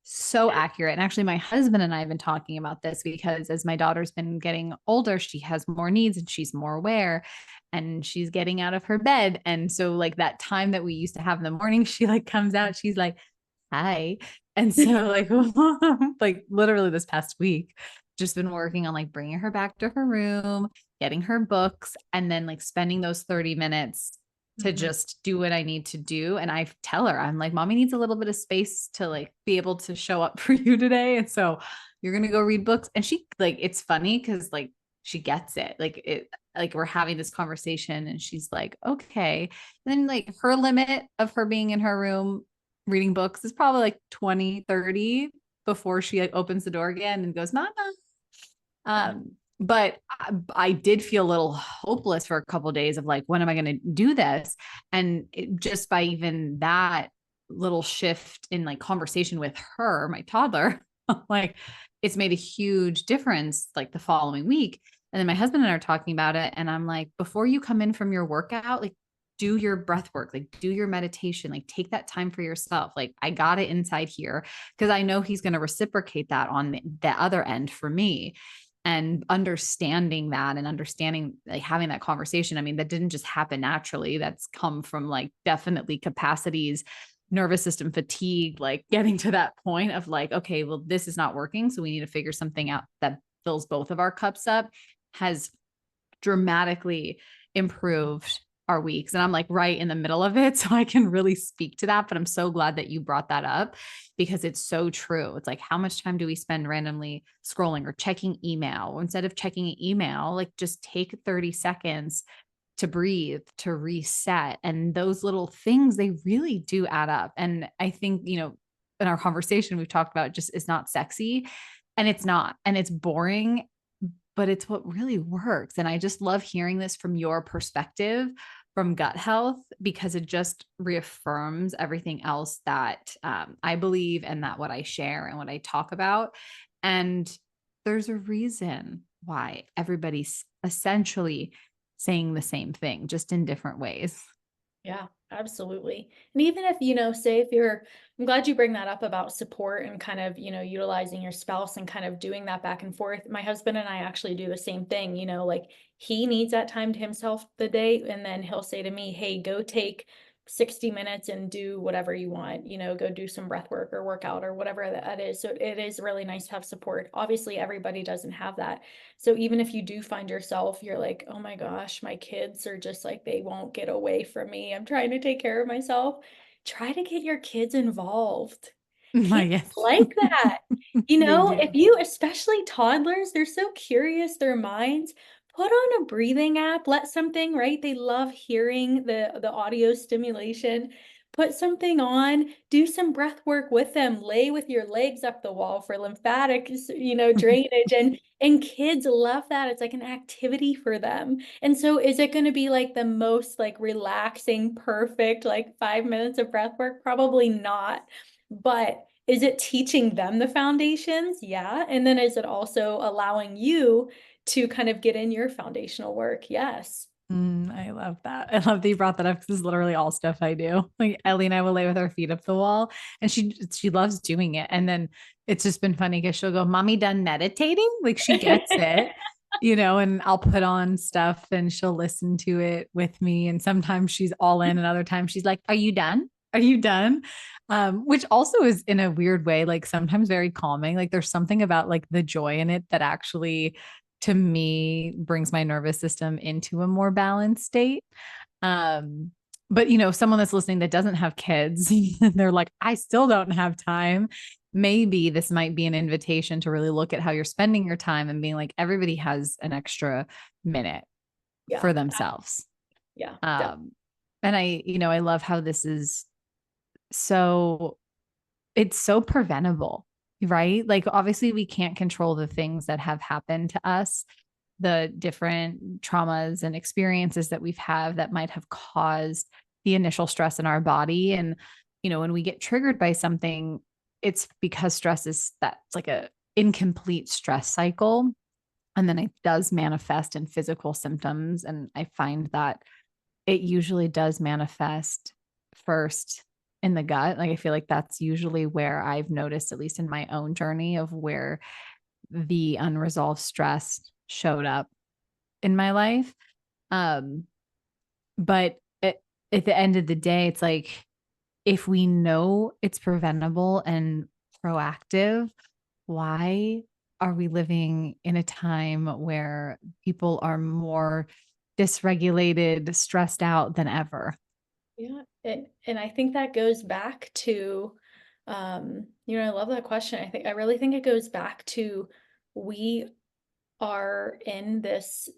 A: so accurate. And actually, my husband and I have been talking about this because as my daughter's been getting older, she has more needs and she's more aware and she's getting out of her bed. And so, like, that time that we used to have in the morning, she like comes out, she's like, hi. And so, like, like literally this past week, just been working on like bringing her back to her room, getting her books, and then like spending those 30 minutes to
B: Mhm.
A: just do what I need to do. And I tell her, I'm like, mommy needs a little bit of space to like be able to show up for you today. And so you're going to go read books. And she, like, it's funny because like she gets it. Like we're having this conversation and she's like, okay. And then like her limit of her being in her room reading books is probably like 20, 30 before she like opens the door again and goes, mama. But I did feel a little hopeless for a couple of days of like, when am I going to do this? And just by even that little shift in like conversation with her, my toddler, like it's made a huge difference like the following week. And then my husband and I are talking about it. And I'm like, before you come in from your workout, like do your breath work, like do your meditation, like take that time for yourself. Like I got it inside here because I know he's going to reciprocate that on the other end for me, and understanding that and understanding like having that conversation. I mean, that didn't just happen naturally. That's come from like definitely capacities, nervous system fatigue, like getting to that point of like, okay, well, this is not working. So we need to figure something out that fills both of our cups up, has dramatically improved our weeks. And I'm like right in the middle of it. So I can really speak to that. But I'm so glad that you brought that up because it's so true. It's like, how much time do we spend randomly scrolling or checking email? Instead of checking an email, like just take 30 seconds to breathe, to reset. And those little things, they really do add up. And I think, in our conversation, we've talked about just it's not sexy and it's not, and it's boring, but it's what really works. And I just love hearing this from your perspective from gut health because it just reaffirms everything else that I believe and that what I share and what I talk about. And there's a reason why everybody's essentially saying the same thing, just in different ways.
B: Yeah, absolutely. And even if, say if you're, I'm glad you bring that up about support and kind of, utilizing your spouse and kind of doing that back and forth. My husband and I actually do the same thing, like he needs that time to himself the day. And then he'll say to me, hey, go take 60 minutes and do whatever you want, go do some breath work or workout or whatever that is. So it is really nice to have support. Obviously, everybody doesn't have that. So even if you do find yourself, you're like, oh my gosh, my kids are just like, they won't get away from me. I'm trying to take care of myself. Try to get your kids involved. Kids
A: Yes.
B: like that.
A: They
B: If
A: do.
B: you, especially toddlers, they're so curious, their minds, put on a breathing app, let something, right? They love hearing the audio stimulation. Put something on, do some breath work with them, lay with your legs up the wall for lymphatic, drainage. And kids love that. It's like an activity for them. And so is it going to be like the most like relaxing, perfect, like 5 minutes of breath work? Probably not. But is it teaching them the foundations? Yeah. And then is it also allowing you to kind of get in your foundational work? Yes.
A: I love that. I love that you brought that up because this is literally all stuff I do. Like Ellie and I will lay with our feet up the wall, and she loves doing it. And then it's just been funny because she'll go, "Mommy, done meditating?" Like she gets it, and I'll put on stuff and she'll listen to it with me. And sometimes she's all in, and other times she's like, "Are you done? Are you done?" Which also is in a weird way, like sometimes very calming. Like there's something about like the joy in it that actually to me brings my nervous system into a more balanced state. Um, but someone that's listening that doesn't have kids, they're like, I still don't have time. Maybe this might be an invitation to really look at how you're spending your time and being like, everybody has an extra minute
B: Yeah.
A: for themselves.
B: Yeah.
A: Um, and I love how this is so it's so preventable, right? Like, obviously, we can't control the things that have happened to us, the different traumas and experiences that we've had that might have caused the initial stress in our body. And, when we get triggered by something, it's because stress is that's like a incomplete stress cycle. And then it does manifest in physical symptoms. And I find that it usually does manifest first in the gut. Like I feel like that's usually where I've noticed, at least in my own journey, of where the unresolved stress showed up in my life. Um, but at the end of the day, it's like if we know it's preventable and proactive, why are we living in a time where people are more dysregulated, stressed out than ever?
B: Yeah, and I think that goes back to, I love that question. I really think it goes back to we are in this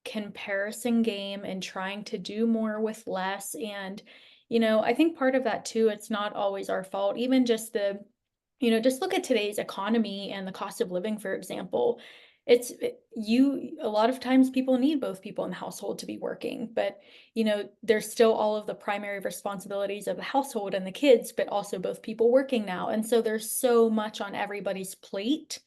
B: comparison game and trying to do more with less. And, I think part of that too, it's not always our fault. Even just just look at today's economy and the cost of living, for example. A lot of times people need both people in the household to be working, but there's still all of the primary responsibilities of the household and the kids, but also both people working now. And so there's so much on everybody's plate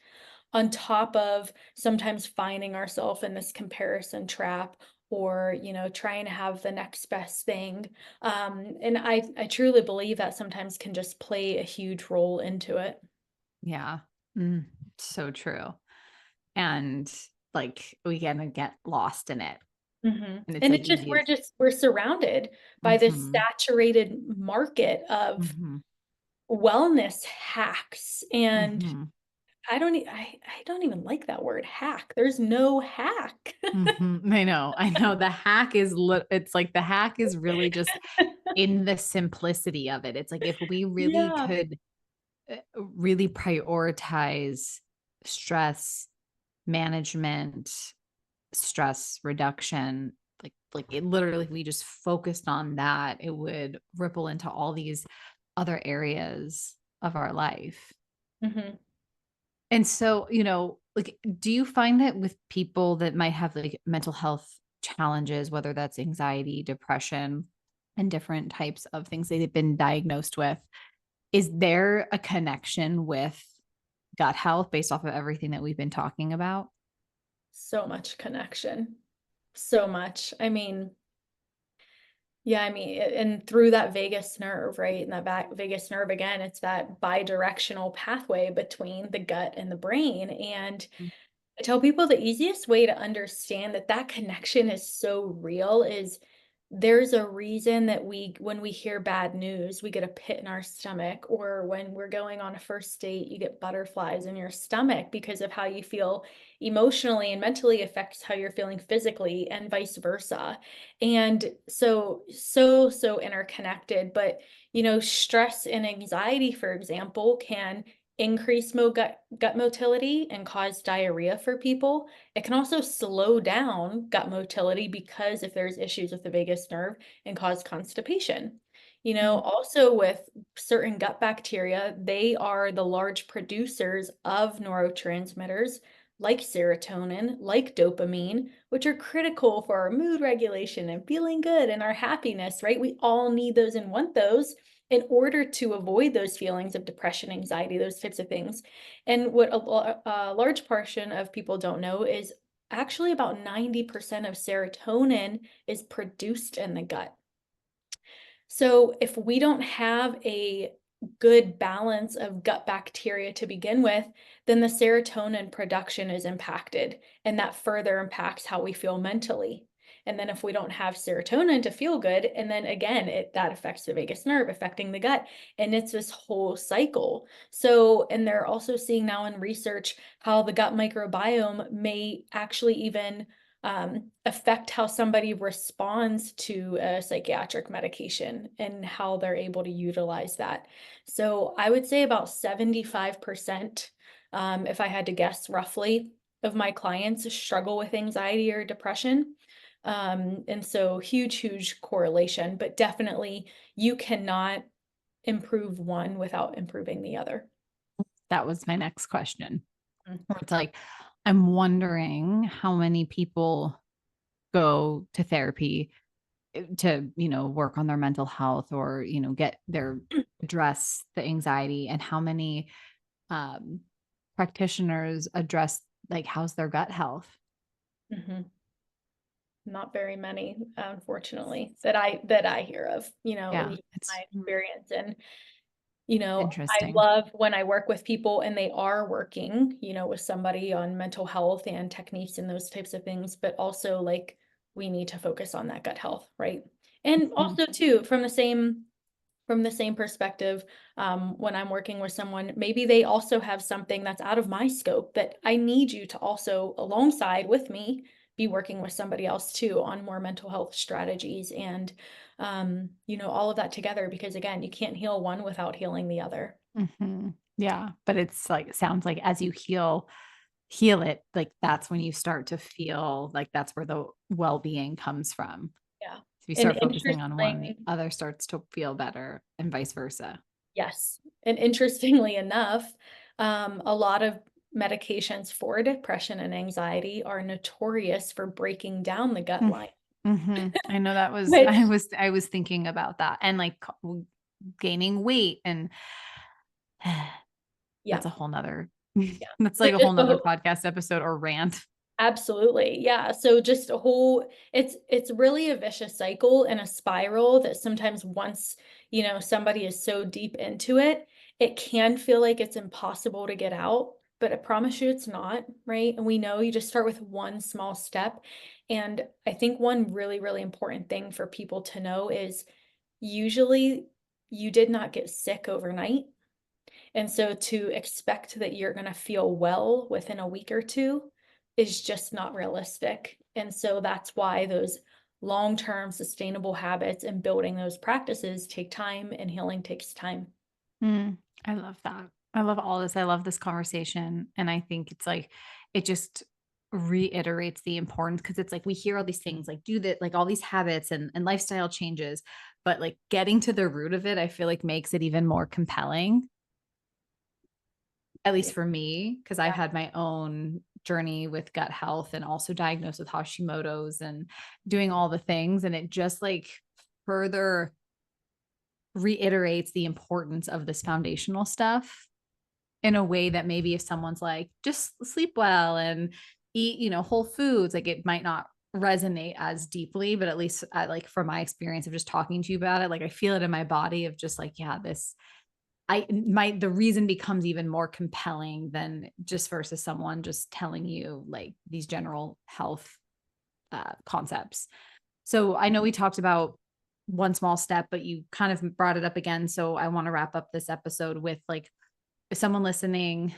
B: on top of sometimes finding ourselves in this comparison trap or trying to have the next best thing. And I truly believe that sometimes can just play a huge role into it.
A: Yeah. Mm, so true. And like we kind of get lost in it.
B: Hmm.
A: And it's
B: And
A: like
B: it's just
A: easy.
B: we're surrounded by this
A: Mm-hmm,
B: saturated market of
A: mm-hmm,
B: wellness hacks. And
A: mm-hmm,
B: I don't even like that word hack. There's no hack.
A: mm-hmm. I know. I know. The hack is, it's like the hack is really just in the simplicity of it. It's like if we really
B: Yeah.
A: could really prioritize stress management, stress reduction, like it literally, if we just focused on that, it would ripple into all these other areas of our life.
B: Hmm.
A: And so, like, do you find that with people that might have like mental health challenges, whether that's anxiety, depression, and different types of things that they've been diagnosed with, is there a connection with gut health based off of everything that we've been talking about?
B: So much connection. So much. I mean, Yeah, I mean, and through that vagus nerve, right? And that back vagus nerve, again, it's that bidirectional pathway between the gut and the brain. And
A: Mm.
B: I tell people the easiest way to understand that that connection is so real is there's a reason that when we hear bad news, we get a pit in our stomach, or when we're going on a first date, you get butterflies in your stomach because of how you feel emotionally and mentally affects how you're feeling physically, and vice versa. And so interconnected. But, stress and anxiety, for example, can increase gut motility and cause diarrhea for people. It can also slow down gut motility because if there's issues with the vagus nerve, and cause constipation.
A: Mm.
B: Also with certain gut bacteria, they are the large producers of neurotransmitters like serotonin, like dopamine, which are critical for our mood regulation and feeling good and our happiness, right? We all need those and want those in order to avoid those feelings of depression, anxiety, those types of things. And what a large portion of people don't know is actually about 90% of serotonin is produced in the gut. So if we don't have a good balance of gut bacteria to begin with, then the serotonin production is impacted, and that further impacts how we feel mentally. And then if we don't have serotonin to feel good, and then again, that affects the vagus nerve, affecting the gut, and it's this whole cycle. So, and they're also seeing now in research how the gut microbiome may actually even affect how somebody responds to a psychiatric medication and how they're able to utilize that. So I would say about 75%, if I had to guess roughly, of my clients struggle with anxiety or depression. And so huge correlation, but definitely you cannot improve one without improving the other.
A: That was my next question.
B: Mm.
A: Where it's like, I'm wondering how many people go to therapy to, work on their mental health or, get their address the anxiety, and how many um, practitioners address like how's their gut health.
B: Mhm. Not very many, unfortunately, that I hear of, at
A: Yeah,
B: least
A: it's
B: my experience. And, I
A: interesting.
B: love when I work with people and they are working, with somebody on mental health and techniques and those types of things, but also like we need to focus on that gut health, right? And
A: Mhm.
B: also too, from the same perspective, when I'm working with someone, maybe they also have something that's out of my scope that I need you to also, alongside with me, be working with somebody else too on more mental health strategies and, all of that together. Because again, you can't heal one without healing the other.
A: Mhm. Yeah, but it's like it sounds like as you heal it, like that's when you start to feel like that's where the well-being comes from.
B: Yeah.
A: If you
B: And
A: start focusing on one, the
B: interestingly,
A: other starts to feel better and vice versa.
B: yes. And interestingly enough, a lot of medications for depression and anxiety are notorious for breaking down the gut
A: Mm.
B: line,
A: Mhm. I know that was
B: which,
A: I was thinking about that, and like gaining weight, and
B: yeah,
A: that's a whole nother
B: yeah.
A: that's
B: So
A: like a whole
B: just a
A: nother podcast episode or rant.
B: absolutely. Yeah. So just a whole it's really a vicious cycle and a spiral that sometimes once, somebody is so deep into it, it can feel like it's impossible to get out, but I promise you it's not, right? And we know you just start with one small step. And I think one really important thing for people to know is usually you did not get sick overnight. And so to expect that you're going to feel well within a week or two is just not realistic. And so that's why those long-term sustainable habits and building those practices take time, and healing takes time.
A: Mm, I love that. I love all this. I love this conversation. And I think it's like, it just reiterates the importance, because it's like we hear all these things like do that, like all these habits and lifestyle changes, but like getting to the root of it, I feel like makes it even more compelling, at
B: Yeah.
A: least for me, because I've had my own journey with gut health and also diagnosed with Hashimoto's and doing all the things. And it just like further reiterates the importance of this foundational stuff in a way that maybe if someone's like, just sleep well and eat, whole foods, like it might not resonate as deeply, but at least like from my experience of just talking to you about it, like I feel it in my body of just like, yeah, this the reason becomes even more compelling than just versus someone just telling you like these general health concepts. So I know we talked about one small step, but you kind of brought it up again. So I want to wrap up this episode with like, if someone listening,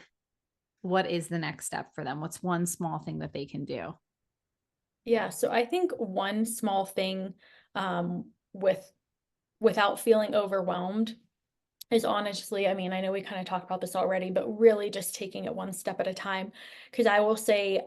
A: what is the next step for them? What's one small thing that they can do?
B: Yeah, so I think one small thing with without feeling overwhelmed is honestly, I mean, I know we kind of talked about this already, but really just taking it one step at a time. Because I will say,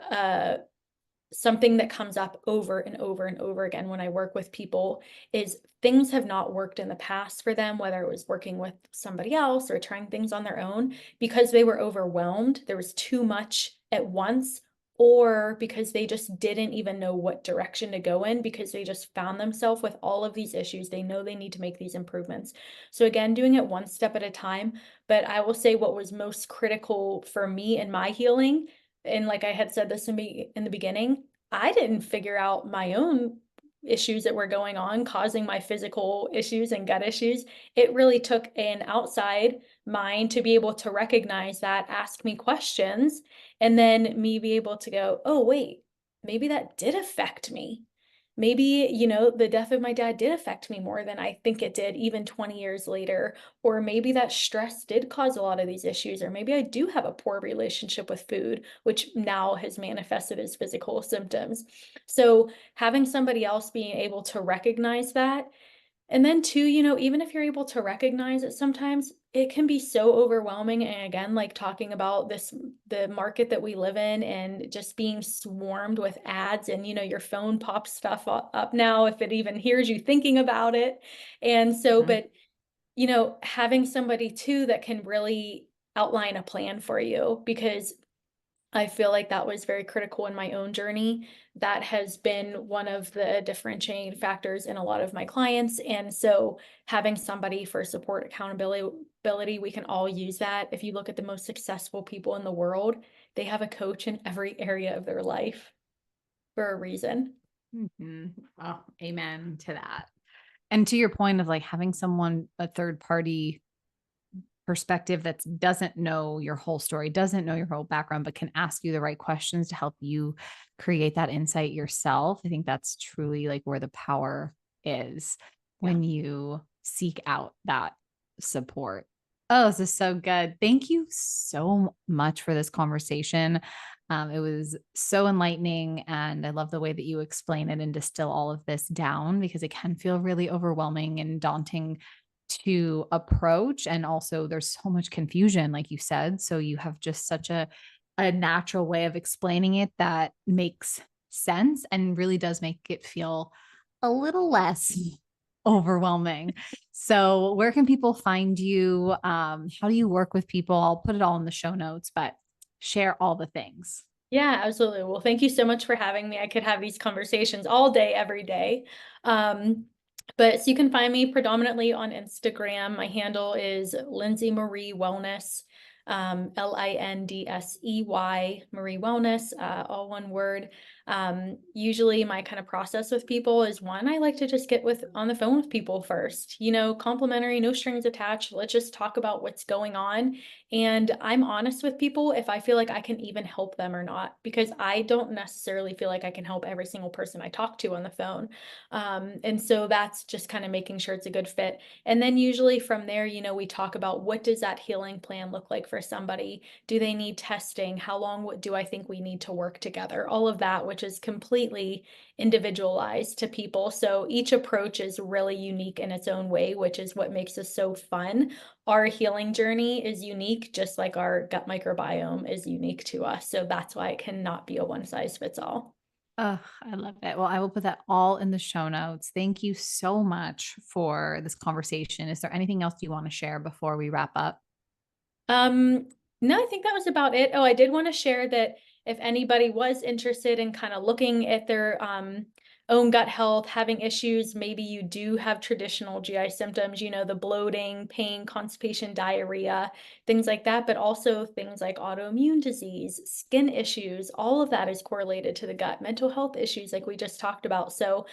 B: something that comes up over and over and over again when I work with people is things have not worked in the past for them, whether it was working with somebody else or trying things on their own, because they were overwhelmed. There was too much at once, or because they just didn't even know what direction to go in because they just found themselves with all of these issues. They know they need to make these improvements. So, again, doing it one step at a time. But I will say what was most critical for me in my healing, and like I had said this in the beginning, I didn't figure out my own issues that were going on, causing my physical issues and gut issues. It really took an outside mind to be able to recognize that, ask me questions, and then me be able to go, oh, wait, maybe that did affect me. Maybe, the death of my dad did affect me more than I think it did, even 20 years later. Or maybe that stress did cause a lot of these issues. Or maybe I do have a poor relationship with food, which now has manifested as physical symptoms. So having somebody else being able to recognize that, and then too, even if you're able to recognize it, sometimes it can be so overwhelming. And again, like talking about the market that we live in and just being swarmed with ads, and your phone pops stuff up now if it even hears you thinking about it. And so,
A: Mhm.
B: but having somebody too that can really outline a plan for you, because I feel like that was very critical in my own journey. That has been one of the differentiating factors in a lot of my clients. And so having somebody for support accountability, we can all use that. If you look at the most successful people in the world, they have a coach in every area of their life for a reason.
A: Mhm. Oh, amen to that. And to your point of like having someone, a third party perspective that doesn't know your whole story, doesn't know your whole background, but can ask you the right questions to help you create that insight yourself. I think that's truly like where the power is
B: Yeah.
A: when you seek out that support. Oh, this is so good. Thank you so much for this conversation. It was so enlightening, and I love the way that you explain it and distill all of this down because it can feel really overwhelming and daunting to approach. And also there's so much confusion, like you said. So you have just such a natural way of explaining it that makes sense and really does make it feel a little less overwhelming. So where can people find you? How do you work with people? I'll put it all in the show notes, but share all the things.
B: Yeah, absolutely. Well, thank you so much for having me. I could have these conversations all day, every day. But so you can find me predominantly on Instagram. My handle is Lindsey Marie Wellness, Lindsey Marie Wellness, all one word. Usually my kind of process with people is, one, I like to just get on the phone with people first, complimentary, no strings attached. Let's just talk about what's going on. And I'm honest with people if I feel like I can even help them or not, because I don't necessarily feel like I can help every single person I talk to on the phone. And so that's just kind of making sure it's a good fit. And then usually from there, we talk about, what does that healing plan look like for somebody? Do they need testing? How long do I think we need to work together? All of that, which is completely individualized to people. So each approach is really unique in its own way, which is what makes us so fun. Our healing journey is unique, just like our gut microbiome is unique to us. So that's why it cannot be a one size fits all.
A: Oh, I love it. Well, I will put that all in the show notes. Thank you so much for this conversation. Is there anything else you want to share before we wrap up?
B: Um, no, I think that was about it. Oh, I did want to share that if anybody was interested in kind of looking at their own gut health, having issues, maybe you do have traditional GI symptoms, the bloating, pain, constipation, diarrhea, things like that, but also things like autoimmune disease, skin issues, all of that is correlated to the gut, mental health issues like we just talked about. So,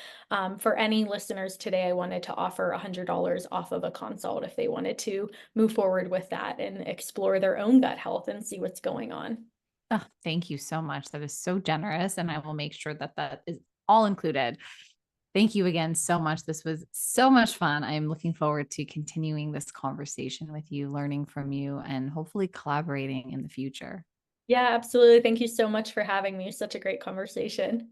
B: for any listeners today, I wanted to offer $100 off of a consult if they wanted to move forward with that and explore their own gut health and see what's going on.
A: Oh, thank you so much. That is so generous. And I will make sure that that is all included. Thank you again so much. This was so much fun. I am looking forward to continuing this conversation with you, learning from you, and hopefully collaborating in the future.
B: Yeah, absolutely. Thank you so much for having me. Such a great conversation.